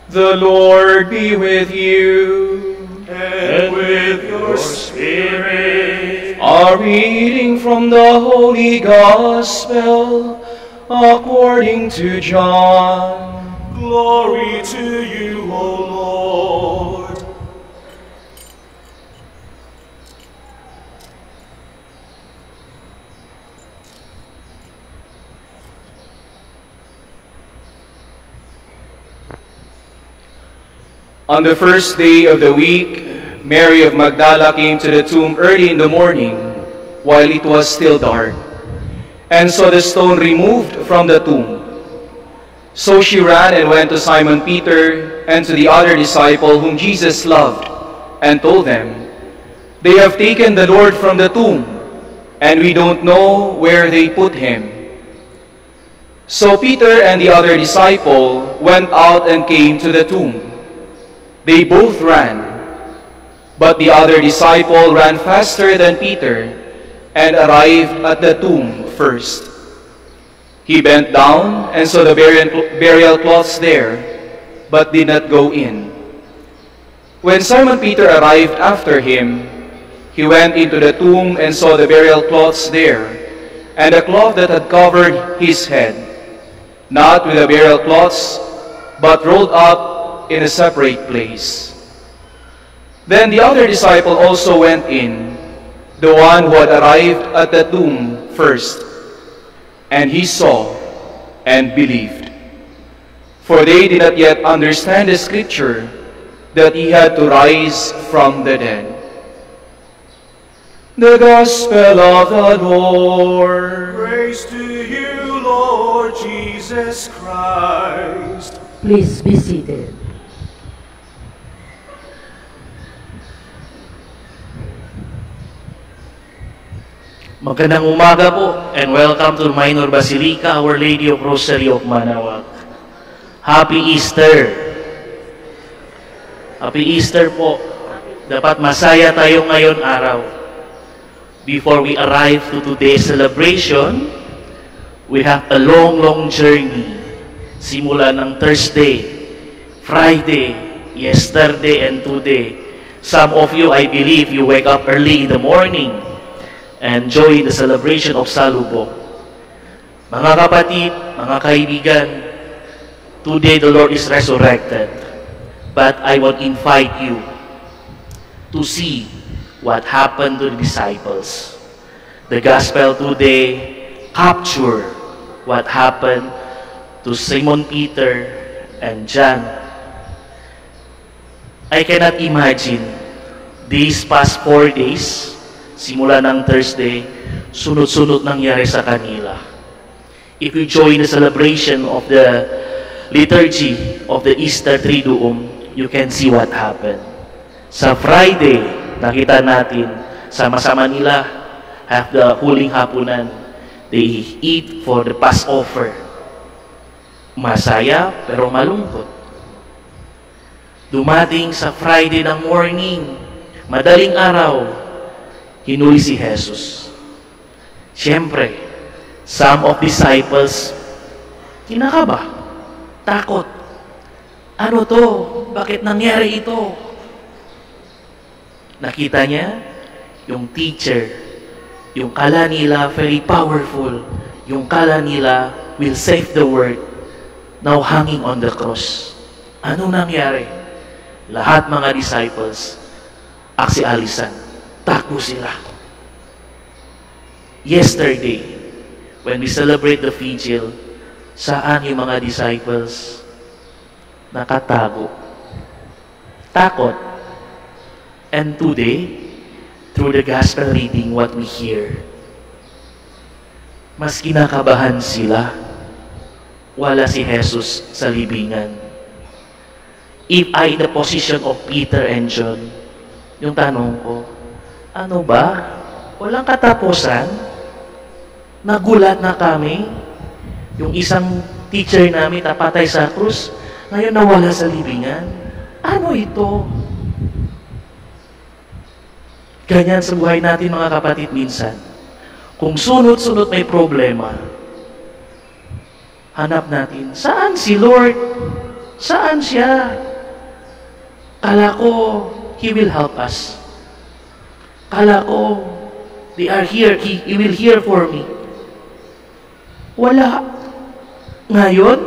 The Lord be with you. And with your spirit. A reading from the Holy Gospel according to John. Glory to you, O Lord. On the first day of the week, Mary of Magdala came to the tomb early in the morning, while it was still dark, and saw the stone removed from the tomb. So she ran and went to Simon Peter and to the other disciple whom Jesus loved, and told them, "They have taken the Lord from the tomb, and we don't know where they put him." So Peter and the other disciple went out and came to the tomb. They both ran, but the other disciple ran faster than Peter and arrived at the tomb first. He bent down and saw the burial cloths there, but did not go in. When Simon Peter arrived after him, he went into the tomb and saw the burial cloths there, and the cloth that had covered his head, not with the burial cloths, but rolled up in a separate place. Then the other disciple also went in, the one who had arrived at the tomb first, and he saw and believed. For they did not yet understand the scripture that he had to rise from the dead. The Gospel of the Lord. Praise to you, Lord Jesus Christ. Please be seated. Magandang umaga po and welcome to Minor Basilica, Our Lady of Rosary of Manaoag. Happy Easter! Happy Easter po. Dapat masaya tayo ngayon araw. Before we arrive to today's celebration, we have a long journey. Simula ng Thursday, Friday, yesterday, and today. Some of you, I believe, you wake up early in the morning and enjoy the celebration of Salubong. Mga kapatid, mga kaibigan, today the Lord is resurrected. But I will invite you to see what happened to the disciples. The Gospel today capture what happened to Simon Peter and John. I cannot imagine these past 4 days, simula ng Thursday, sunod-sunod nangyari sa kanila. If you join the celebration of the liturgy of the Easter Triduum, you can see what happened. Sa Friday, nakita natin, sama-sama nila have the huling hapunan. They eat for the Passover. Masaya pero malungkot. Dumating sa Friday ng morning, madaling araw, hinuli si Jesus. Siyempre, some of disciples, kinakaba, takot. Ano to? Bakit nangyari ito? Nakita niya, yung teacher, yung kala nila very powerful, yung kala nila will save the world, now hanging on the cross. Ano nangyari? Lahat mga disciples, aksi-alisan, takbo sila. Yesterday, when we celebrate the vigil, saan yung mga disciples? Nakatago. Takot. And today, through the gospel reading, what we hear, mas kinakabahan sila. Wala si Jesus sa libingan. If I in the position of Peter and John, yung tanong ko, ano ba? Walang katapusan? Nagulat na kami. Yung isang teacher namin napatay sa krus, ngayon nawala sa libingan. Ano ito? Ganyan sa buhay natin mga kapatid minsan. Kung sunod-sunod may problema, hanap natin, saan si Lord? Saan siya? Kala ko, He will help us. Kala ko, they are here, He will hear for me. Wala. Ngayon,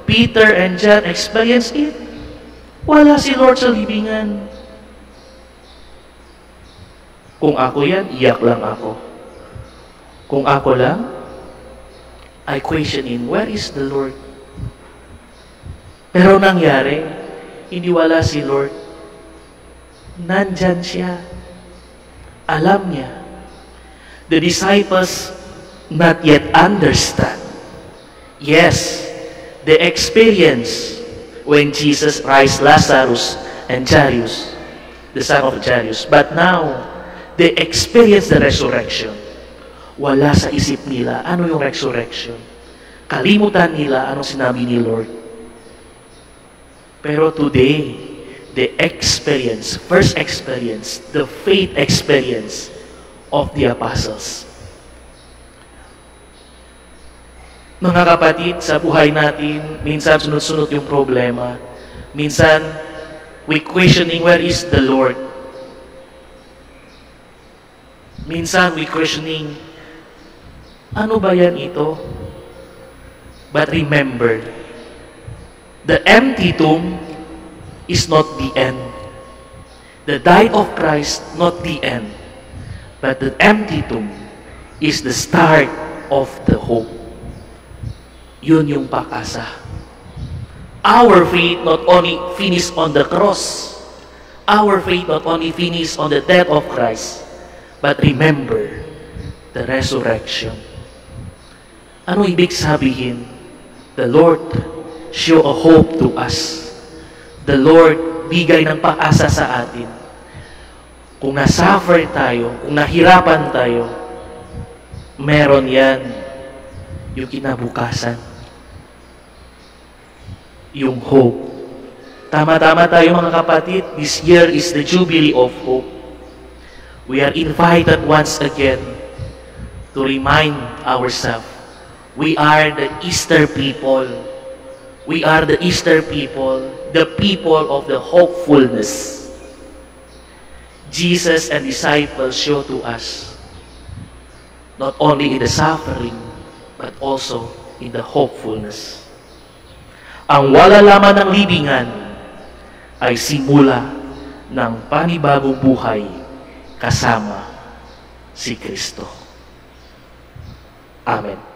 Peter and John experience it. Wala si Lord sa libingan. Kung ako yan, iyak lang ako. Kung ako lang, I questioning, where is the Lord? Pero nangyari, hindi wala si Lord. Nandyan siya. Alam niya. The disciples not yet understand. Yes, they experience when Jesus raised Lazarus and Jairus, the son of Jairus. But now, they experience the resurrection. Wala sa isip nila, ano yung resurrection? Kalimutan nila anong sinabi ni Lord. Pero today, they first experience, the faith experience of the apostles. Mga kapatid, sa buhay natin, minsan sunod-sunod yung problema. Minsan, we questioning, where is the Lord? Minsan, we questioning, ano ba yan ito? But remember, the empty tomb is not the end. The death of Christ, not the end. But the empty tomb is the start of the hope. Yun yung pag-asa. Our faith not only finished on the cross, our faith not only finished on the death of Christ, but remember the resurrection. Ano ibig sabihin? The Lord show a hope to us. The Lord bigay ng pag-asa sa atin. Kung nasuffer tayo, kung nahirapan tayo, meron yan yung kinabukasan. Yung hope. Tama-tama tayo mga kapatid, this year is the Jubilee of Hope. We are invited once again to remind ourselves, we are the Easter people. We are the Easter people, the people of the hopefulness. Jesus and disciples show to us, not only in the suffering, but also in the hopefulness. Ang wala laman ng libingan ay simula ng panibagong buhay kasama si Kristo. Amen.